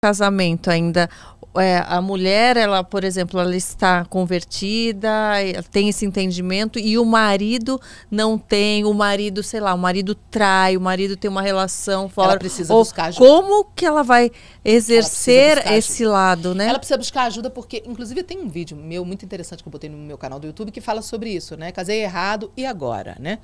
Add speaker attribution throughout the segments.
Speaker 1: casamento ainda, a mulher, ela, por exemplo, ela está convertida, tem esse entendimento, e o marido não tem, o marido, sei lá, o marido trai, o marido tem uma relação fora.
Speaker 2: Ela precisa buscar ajuda.
Speaker 1: Como que ela vai exercer esse lado, né?
Speaker 2: Ela precisa buscar ajuda porque, inclusive, tem um vídeo meu muito interessante que eu botei no meu canal do YouTube que fala sobre isso, né? Casei errado e agora, né?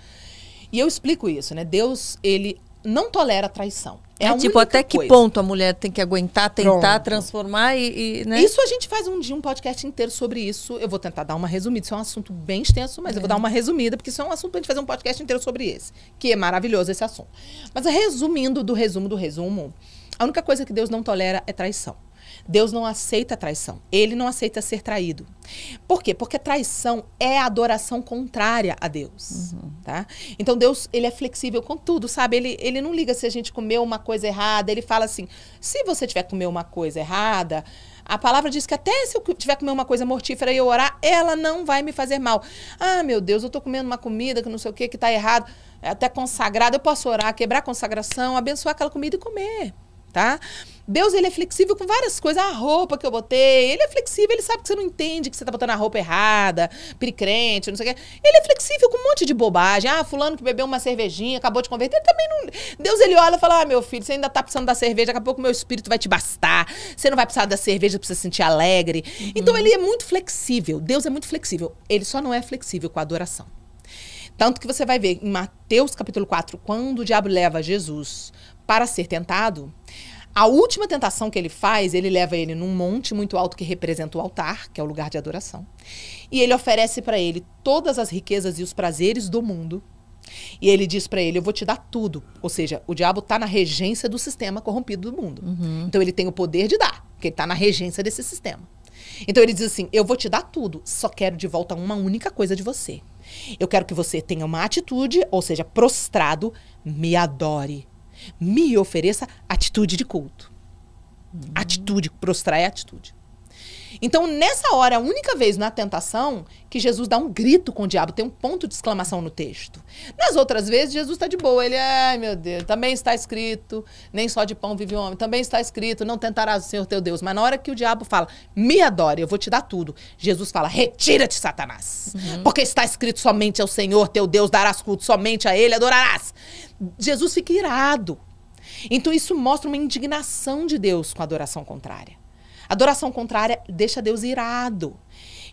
Speaker 2: E eu explico isso, né? Deus, ele não tolera traição.
Speaker 1: Tipo, até que ponto a mulher tem que aguentar, tentar transformar né?
Speaker 2: Isso a gente faz um podcast inteiro sobre isso. Eu vou tentar dar uma resumida. Isso é um assunto bem extenso, mas eu vou dar uma resumida, porque isso é um assunto pra gente fazer um podcast inteiro sobre esse. Que é maravilhoso esse assunto. Mas resumindo do resumo, a única coisa que Deus não tolera é traição. Deus não aceita traição. Ele não aceita ser traído. Por quê? Porque traição é adoração contrária a Deus. Tá? Então Deus, ele é flexível com tudo, sabe? Ele não liga se a gente comeu uma coisa errada. Ele fala assim, se você tiver comer uma coisa errada, a palavra diz que até se eu tiver comer uma coisa mortífera e eu orar, ela não vai me fazer mal. Ah, meu Deus, eu tô comendo uma comida que não sei o que tá errado, até consagrada. Eu posso orar, quebrar a consagração, abençoar aquela comida e comer. Tá? Deus, ele é flexível com várias coisas. A roupa que eu botei, ele é flexível, ele sabe que você não entende que você tá botando a roupa errada, piricrente, não sei o quê. Ele é flexível com um monte de bobagem. Ah, fulano que bebeu uma cervejinha, acabou de converter, ele também não... Deus, ele olha e fala, ah, meu filho, você ainda tá precisando da cerveja, daqui a pouco o meu espírito vai te bastar, você não vai precisar da cerveja pra você se sentir alegre. Então, ele é muito flexível. Deus é muito flexível. Ele só não é flexível com a adoração. Tanto que você vai ver em Mateus capítulo 4, quando o diabo leva Jesus para ser tentado, a última tentação que ele faz, ele leva ele num monte muito alto que representa o altar, que é o lugar de adoração. E ele oferece para ele todas as riquezas e os prazeres do mundo. E ele diz para ele, eu vou te dar tudo. Ou seja, o diabo está na regência do sistema corrompido do mundo. Então ele tem o poder de dar, porque ele está na regência desse sistema. Então ele diz assim, eu vou te dar tudo, só quero de volta uma única coisa de você. Eu quero que você tenha uma atitude, ou seja, prostrado, me adore. Me ofereça atitude de culto. Atitude, prostrar é atitude. Então, nessa hora, a única vez na tentação que Jesus dá um grito com o diabo, tem um ponto de exclamação no texto. Nas outras vezes, Jesus está de boa. Ele, ai meu Deus, também está escrito, nem só de pão vive o homem. Também está escrito, não tentarás o Senhor teu Deus. Mas na hora que o diabo fala, me adore, eu vou te dar tudo. Jesus fala, retira-te, Satanás. Porque está escrito, somente ao Senhor teu Deus darás culto, somente a ele adorarás. Jesus fica irado. Então isso mostra uma indignação de Deus com a adoração contrária. A adoração contrária deixa Deus irado.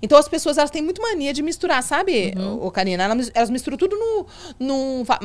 Speaker 2: Então as pessoas, elas têm muito mania de misturar, sabe, Karina? Elas misturam tudo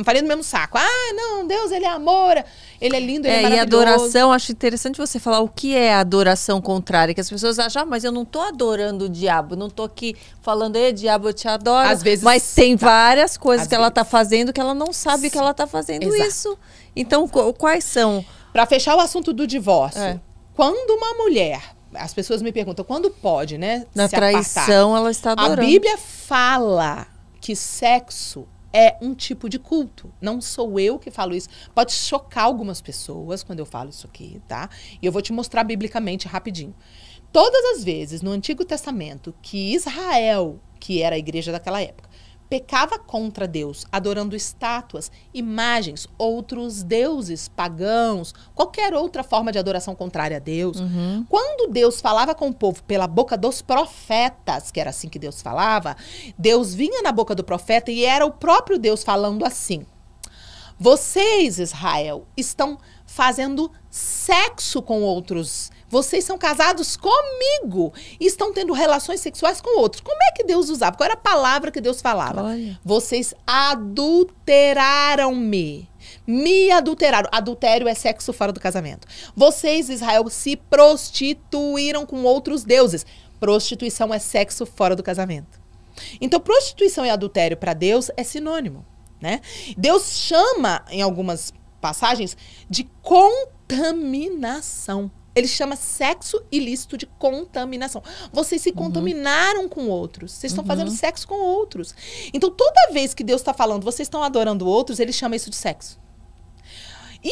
Speaker 2: farinha no mesmo saco. Ah, não, Deus, ele é amor, ele é lindo, ele é maravilhoso.
Speaker 1: E adoração, acho interessante você falar o que é a adoração contrária, que as pessoas acham, mas eu não tô adorando o diabo, não tô aqui falando, diabo, eu te adoro.
Speaker 2: Às vezes,
Speaker 1: mas tem várias coisas que ela tá fazendo que ela não sabe que ela tá fazendo isso. Então, quais são?
Speaker 2: Para fechar o assunto do divórcio, quando uma mulher... As pessoas me perguntam, quando pode, né?
Speaker 1: Na traição, ela está adorando.
Speaker 2: A Bíblia fala que sexo é um tipo de culto. Não sou eu que falo isso. Pode chocar algumas pessoas quando eu falo isso aqui, tá? E eu vou te mostrar biblicamente rapidinho. Todas as vezes no Antigo Testamento que Israel, que era a igreja daquela época, pecava contra Deus, adorando estátuas, imagens, outros deuses pagãos, qualquer outra forma de adoração contrária a Deus. Quando Deus falava com o povo pela boca dos profetas, que era assim que Deus falava, Deus vinha na boca do profeta e era o próprio Deus falando assim: vocês, Israel, estão fazendo sexo com outros. Vocês são casados comigo e estão tendo relações sexuais com outros. Como é que Deus usava? Qual era a palavra que Deus falava?
Speaker 1: Olha.
Speaker 2: Vocês adulteraram-me. Me adulteraram. Adultério é sexo fora do casamento. Vocês, Israel, se prostituíram com outros deuses. Prostituição é sexo fora do casamento. Então, prostituição e adultério para Deus é sinônimo, né? Deus chama, em algumas passagens, de contaminação. Ele chama sexo ilícito de contaminação. Vocês se contaminaram com outros. Vocês estão fazendo sexo com outros. Então, toda vez que Deus está falando, vocês estão adorando outros, ele chama isso de sexo. E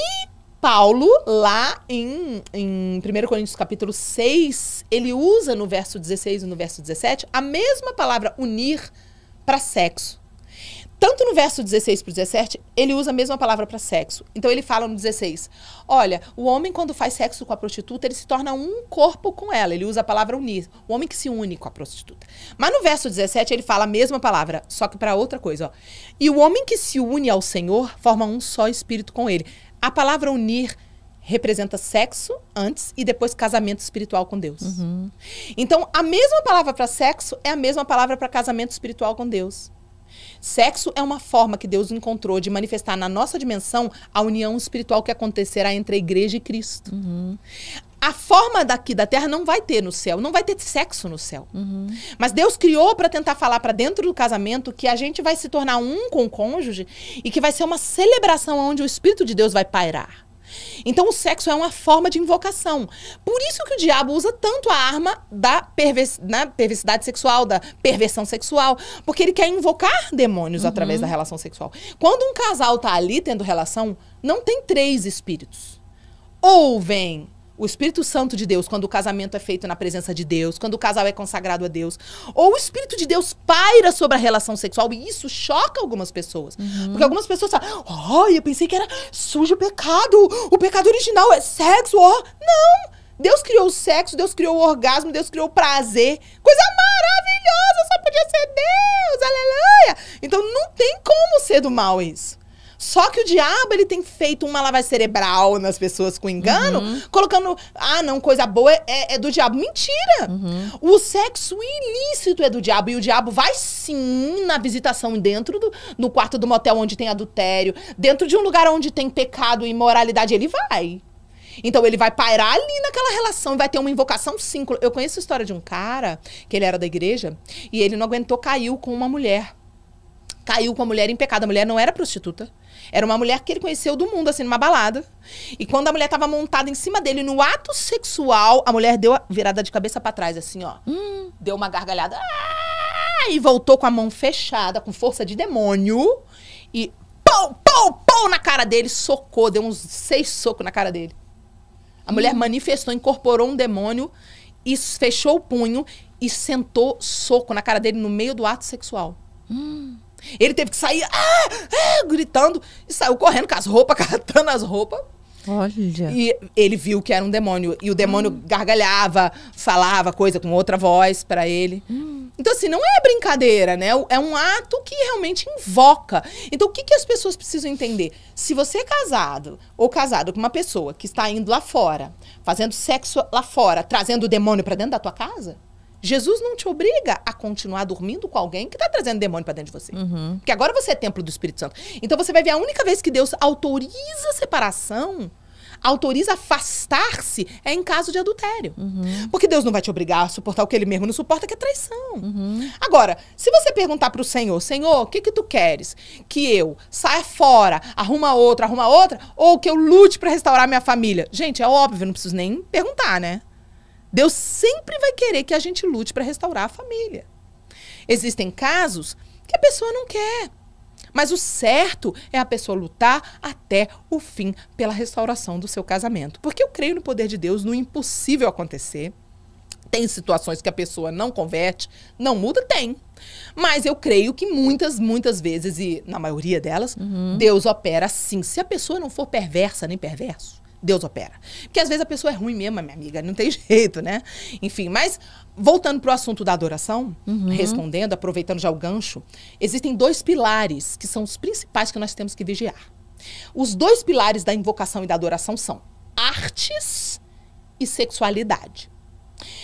Speaker 2: Paulo, lá em 1 Coríntios capítulo 6, ele usa no verso 16 e no verso 17 a mesma palavra unir para sexo. Tanto no verso 16 para o 17, ele usa a mesma palavra para sexo. Então ele fala no 16, olha, o homem quando faz sexo com a prostituta, ele se torna um corpo com ela. Ele usa a palavra unir, o homem que se une com a prostituta. Mas no verso 17 ele fala a mesma palavra, só que para outra coisa. Ó. E o homem que se une ao Senhor forma um só espírito com ele. A palavra unir representa sexo antes e depois casamento espiritual com Deus. Então a mesma palavra para sexo é a mesma palavra para casamento espiritual com Deus. Sexo é uma forma que Deus encontrou de manifestar na nossa dimensão a união espiritual que acontecerá entre a igreja e Cristo. A forma daqui da terra não vai ter no céu, não vai ter sexo no céu. Mas Deus criou para tentar falar para dentro do casamento que a gente vai se tornar um com o cônjuge e que vai ser uma celebração onde o Espírito de Deus vai pairar. Então o sexo é uma forma de invocação. Por isso que o diabo usa tanto a arma da perversidade sexual, da perversão sexual, porque ele quer invocar demônios através da relação sexual. Quando um casal tá ali tendo relação, não tem 3 espíritos. Ou vem o Espírito Santo de Deus, quando o casamento é feito na presença de Deus, quando o casal é consagrado a Deus. Ou o Espírito de Deus paira sobre a relação sexual, e isso choca algumas pessoas. Porque algumas pessoas falam, eu pensei que era sujo o pecado original é sexo, Não! Deus criou o sexo, Deus criou o orgasmo, Deus criou o prazer. Coisa maravilhosa, só podia ser Deus, aleluia! Então não tem como ser do mal isso. Só que o diabo, ele tem feito uma lavagem cerebral nas pessoas com engano, colocando, não, coisa boa é do diabo. Mentira! O sexo ilícito é do diabo, e o diabo vai sim na visitação dentro no quarto do motel onde tem adultério, dentro de um lugar onde tem pecado e imoralidade, ele vai. Então ele vai pairar ali naquela relação e vai ter uma invocação sim. Eu conheço a história de um cara, que ele era da igreja, e ele não aguentou, caiu com uma mulher. Caiu com a mulher em pecado. A mulher não era prostituta. Era uma mulher que ele conheceu do mundo, assim, numa balada. E quando a mulher tava montada em cima dele, no ato sexual, a mulher deu a virada de cabeça pra trás, assim, ó. Deu uma gargalhada. E voltou com a mão fechada, com força de demônio. E pau na cara dele. Socou, deu uns 6 socos na cara dele. A mulher manifestou, incorporou um demônio e fechou o punho e sentou soco na cara dele no meio do ato sexual. Ele teve que sair gritando e saiu correndo com as roupas, catando as roupas.
Speaker 1: Olha.
Speaker 2: E ele viu que era um demônio. E o demônio gargalhava, falava coisa com outra voz pra ele. Então, assim, não é brincadeira, né? É um ato que realmente invoca. Então, o que as pessoas precisam entender? Se você é casado ou casado com uma pessoa que está indo lá fora, fazendo sexo lá fora, trazendo o demônio pra dentro da tua casa, Jesus não te obriga a continuar dormindo com alguém que está trazendo demônio para dentro de você. Porque agora você é templo do Espírito Santo. Então você vai ver a única vez que Deus autoriza a separação, autoriza afastar-se, é em caso de adultério. Porque Deus não vai te obrigar a suportar o que ele mesmo não suporta, que é traição. Agora, se você perguntar para o Senhor, Senhor, o que tu queres? Que eu saia fora, arruma outra, ou que eu lute para restaurar minha família? Gente, é óbvio, não preciso nem perguntar, né? Deus sempre vai querer que a gente lute para restaurar a família. Existem casos que a pessoa não quer. Mas o certo é a pessoa lutar até o fim pela restauração do seu casamento. Porque eu creio no poder de Deus, no impossível acontecer. Tem situações que a pessoa não converte, não muda? Tem. Mas eu creio que muitas vezes, e na maioria delas, Deus opera sim. Se a pessoa não for perversa nem perverso, Deus opera. Porque às vezes a pessoa é ruim mesmo, minha amiga, não tem jeito, né? Enfim, mas voltando para o assunto da adoração, respondendo, aproveitando já o gancho, existem 2 pilares que são os principais que nós temos que vigiar. Os 2 pilares da invocação e da adoração são artes e sexualidade.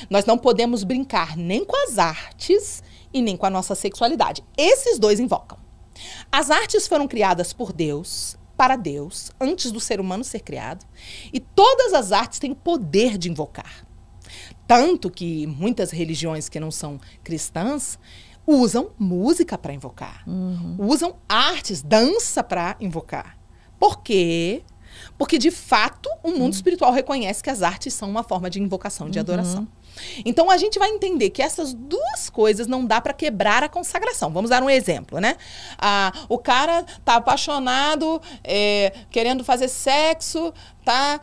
Speaker 2: Nós não podemos brincar nem com as artes e nem com a nossa sexualidade. Esses 2 invocam. As artes foram criadas por Deus, para Deus, antes do ser humano ser criado. E todas as artes têm o poder de invocar. Tanto que muitas religiões que não são cristãs usam música para invocar. Usam artes, dança para invocar. Por quê? Porque, de fato, o mundo espiritual reconhece que as artes são uma forma de invocação, de adoração. Então a gente vai entender que essas duas coisas não dá para quebrar a consagração. Vamos dar um exemplo, né? O cara tá apaixonado, querendo fazer sexo, tá?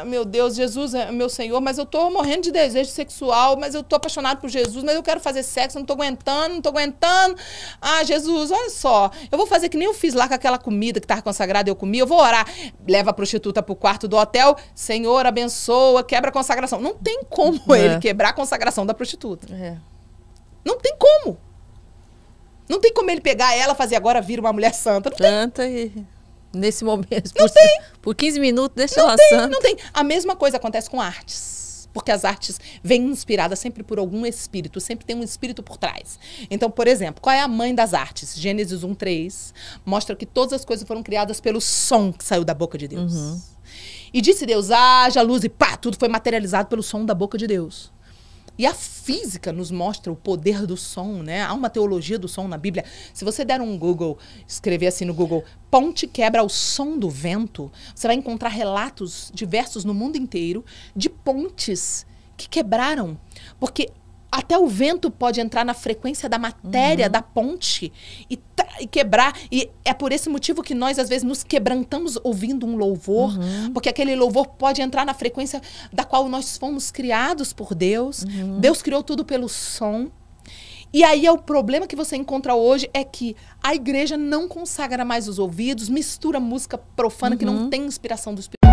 Speaker 2: Meu Deus, Jesus é meu Senhor, mas eu tô morrendo de desejo sexual, mas eu tô apaixonado por Jesus, mas eu quero fazer sexo, não tô aguentando. Ah, Jesus, olha só, eu vou fazer que nem eu fiz lá com aquela comida que tava consagrada, eu comi, eu vou orar. Leva a prostituta pro quarto do hotel, Senhor, abençoa, quebra a consagração. Não tem como ele quebrar a consagração da prostituta. Não tem como. Não tem como ele pegar ela, fazer agora vira uma mulher santa. Não
Speaker 1: santa e... Nesse momento, por 15 minutos, deixa ela santa.
Speaker 2: Não tem. A mesma coisa acontece com artes. Porque as artes vêm inspiradas sempre por algum espírito, sempre tem um espírito por trás. Então, por exemplo, qual é a mãe das artes? Gênesis 1:3 mostra que todas as coisas foram criadas pelo som que saiu da boca de Deus. E disse Deus, haja luz, e pá, tudo foi materializado pelo som da boca de Deus. E a física nos mostra o poder do som, né? Há uma teologia do som na Bíblia. Se você der um Google, escrever assim no Google, ponte quebra o som do vento, você vai encontrar relatos diversos no mundo inteiro de pontes que quebraram. Porque até o vento pode entrar na frequência da matéria da ponte e quebrar. E é por esse motivo que nós, às vezes, nos quebrantamos ouvindo um louvor, porque aquele louvor pode entrar na frequência da qual nós fomos criados por Deus. Deus criou tudo pelo som. E aí o problema que você encontra hoje é que a igreja não consagra mais os ouvidos, mistura música profana que não tem inspiração do Espírito.